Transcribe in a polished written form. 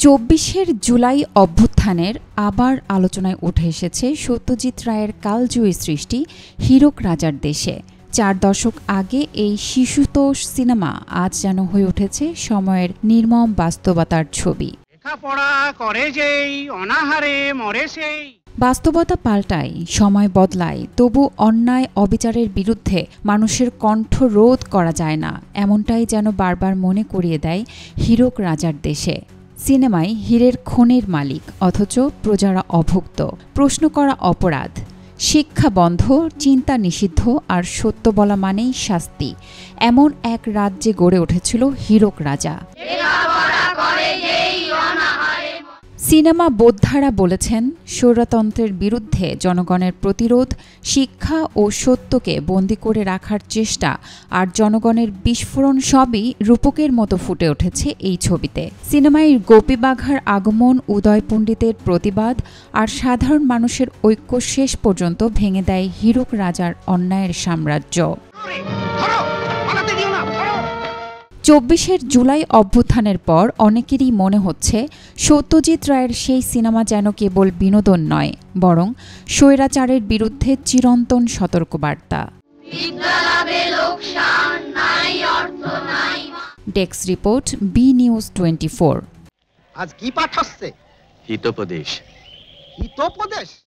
২৪ জুলাই অভ্যুত্থানের আবার আলোচনায় উঠে এসেছে সত্যজিৎ রায়ের কালজয়ী সৃষ্টি হীরক রাজার দেশে। ৪ দশক আগে এই শিশুতোষ সিনেমা আজ যেন হয়ে উঠেছে সময়ের নির্মম বাস্তবতার ছবি। বাস্তবতা পাল্টায়, সময় বদলায়, তবু অন্যায় অবিচারের বিরুদ্ধে মানুষের কণ্ঠ রোধ করা যায় না, এমনটাই যেন বারবার মনে করিয়ে দেয় হীরক রাজার দেশে। সিনেমায় হীরের খনির মালিক, অথচ প্রজারা অভুক্ত, প্রশ্ন করা অপরাধ, শিক্ষা বন্ধ, চিন্তা নিষিদ্ধ, আর সত্য বলা মানেই শাস্তি। এমন এক রাজ্যে গড়ে উঠেছিল হীরক রাজা। সিনেমা বোদ্ধারা বলেছেন, স্বৈরতন্ত্রের বিরুদ্ধে জনগণের প্রতিরোধ, শিক্ষা ও সত্যকে বন্দী করে রাখার চেষ্টা আর জনগণের বিস্ফোরণ সবই রূপকের মতো ফুটে উঠেছে এই ছবিতে। সিনেমায় গোপী বাঘার আগমন, উদয় পণ্ডিতের প্রতিবাদ আর সাধারণ মানুষের ঐক্য শেষ পর্যন্ত ভেঙে দেয় হীরক রাজার অন্যায়ের সাম্রাজ্য। ২৪ জুলাই অভ্যুত্থানের পর অনেকেরই মনে হচ্ছে সত্যজিৎ রায়ের সেই সিনেমা যেন কেবল বিনোদন নয়, বরং স্বৈরাচারের বিরুদ্ধে চিরন্তন সতর্কবার্তা। Desk report, B news 24। আজ কি পাঠ হচ্ছে? হিতোপদেশ।